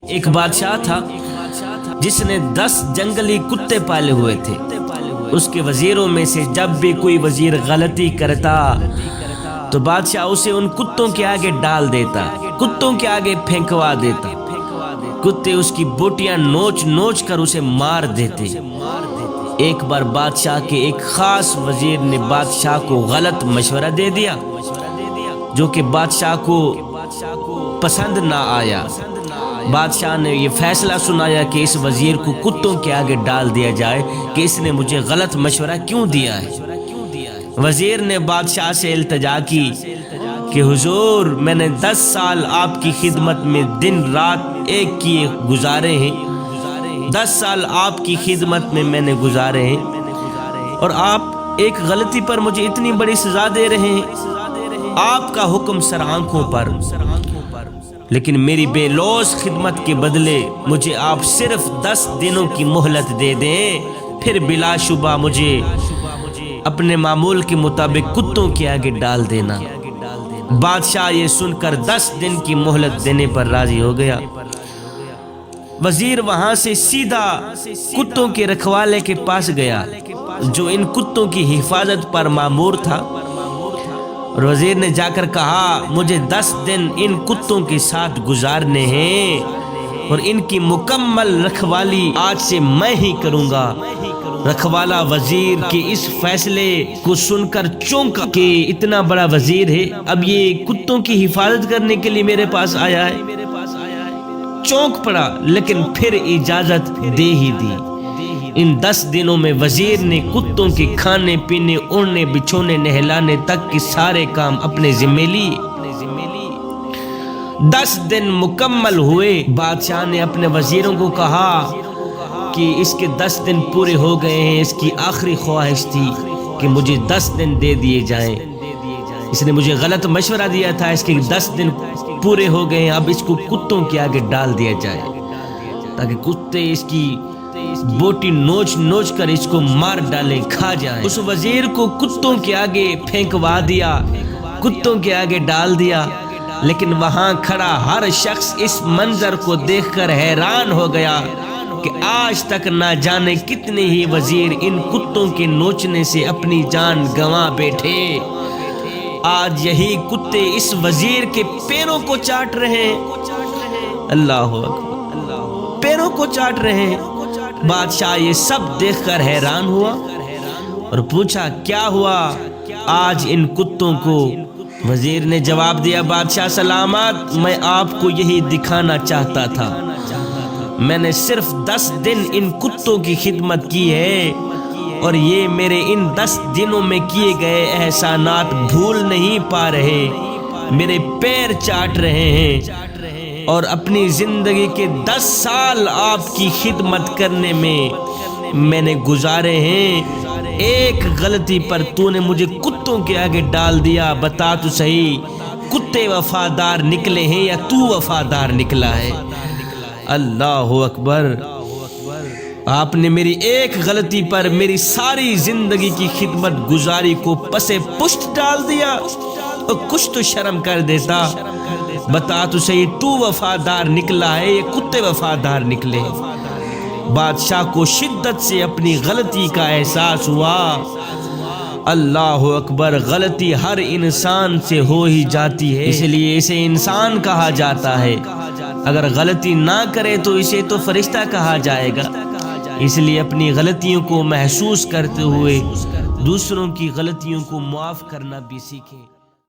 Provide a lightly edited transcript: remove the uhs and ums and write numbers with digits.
ایک بادشاہ تھا جس نے 10 جنگلی کتے پالے ہوئے تھے۔ اس کے وزیروں میں سے جب بھی کوئی وزیر غلطی کرتا تو بادشاہ اسے ان کتوں کے آگے ڈال دیتا، کتوں کے آگے پھینکوا دیتا۔ کتے اس کی بوٹیاں نوچ نوچ کر اسے مار دیتے۔ ایک بار بادشاہ کے ایک خاص وزیر نے بادشاہ کو غلط مشورہ دے دیا جو کہ بادشاہ کو پسند نہ آیا۔ بادشاہ نے یہ فیصلہ سنایا کہ اس وزیر کو کتوں کے آگے ڈال دیا جائے کہ اس نے مجھے غلط مشورہ کیوں دیا ہے۔ وزیر نے بادشاہ سے التجا کی کہ حضور، میں نے 10 سال آپ کی خدمت میں دن رات ایک کیے گزارے ہیں، 10 سال آپ کی خدمت میں نے گزارے ہیں، اور آپ ایک غلطی پر مجھے اتنی بڑی سزا دے رہے ہیں۔ آپ کا حکم سر آنکھوں پر، لیکن میری بے لوث خدمت کے بدلے مجھے آپ صرف 10 دنوں کی مہلت دے دیں، پھر بلا شبہ مجھے اپنے معمول کے مطابق کتوں کے آگے ڈال دینا۔ بادشاہ یہ سن کر 10 دن کی مہلت دینے پر راضی ہو گیا۔ وزیر وہاں سے سیدھا کتوں کے رکھوالے کے پاس گیا جو ان کتوں کی حفاظت پر مامور تھا، اور وزیر نے جا کر کہا، مجھے 10 دن ان کتوں کے ساتھ گزارنے ہیں اور ان کی مکمل رکھوالی آج سے میں ہی کروں گا۔ رکھوالا وزیر کے اس فیصلے کو سن کر چونکا کہ اتنا بڑا وزیر ہے، اب یہ کتوں کی حفاظت کرنے کے لیے میرے پاس آیا ہے۔ چونک پڑا، لیکن پھر اجازت دے ہی دی۔ ان 10 دنوں میں وزیر نے کتوں کے کھانے پینے، اڑنے بچھونے، نہلانے تک کے سارے کام اپنے ذمہ لیے۔ 10 دن مکمل ہوئے۔ بادشاہ نے اپنے وزیروں کو کہا کہ اس کے 10 دن پورے ہو گئے ہیں، اس کی آخری خواہش تھی کہ مجھے 10 دن دے دیے جائیں۔ اس نے مجھے غلط مشورہ دیا تھا، اس کے 10 دن پورے ہو گئے ہیں، اب اس کو کتوں کے آگے ڈال دیا جائے تاکہ کتے اس کی بوٹی نوچ نوچ کر اس کو مار ڈالیں، کھا جائیں۔ اس وزیر کو کتوں کے آگے پھینکوا دیا، کتوں کے آگے ڈال دیا، لیکن وہاں کھڑا ہر شخص اس منظر کو دیکھ کر حیران ہو گیا کہ آج تک نہ جانے کتنے ہی وزیر ان کتوں کے نوچنے سے اپنی جان گنوا بیٹھے۔ آج یہی کتے اس وزیر کے پیروں کو چاٹ رہے ہیں۔ اللہ اکبر، پیروں کو چاٹ رہے ہیں۔ بادشاہ یہ سب دیکھ کر حیران ہوا اور پوچھا، کیا ہوا آج ان کتوں کو؟ وزیر نے جواب دیا، بادشاہ سلامت، میں آپ کو یہی دکھانا چاہتا تھا، میں نے صرف 10 دن ان کتوں کی خدمت کی ہے اور یہ میرے ان 10 دنوں میں کیے گئے احسانات بھول نہیں پا رہے، میرے پیر چاٹ رہے ہیں، اور اپنی زندگی کے 10 سال آپ کی خدمت کرنے میں نے گزارے ہیں۔ ایک غلطی پر تو نے مجھے کتوں کے آگے ڈال دیا، بتا تو صحیح، کتے وفادار نکلے ہیں یا تو وفادار نکلا ہے؟ اللہ اکبر، آپ نے میری ایک غلطی پر میری ساری زندگی کی خدمت گزاری کو پسے پشت ڈال دیا، اور کچھ تو شرم کر دیتا، بتا تو صحیح، تو وفادار نکلا ہے یا کتے وفادار نکلے؟ بادشاہ کو شدت سے اپنی غلطی کا احساس ہوا۔ اللہ اکبر، غلطی ہر انسان سے ہو ہی جاتی ہے، اس لیے اسے انسان کہا جاتا ہے۔ اگر غلطی نہ کرے تو اسے تو فرشتہ کہا جائے گا۔ اس لیے اپنی غلطیوں کو محسوس کرتے ہوئے دوسروں کی غلطیوں کو معاف کرنا بھی سیکھیں۔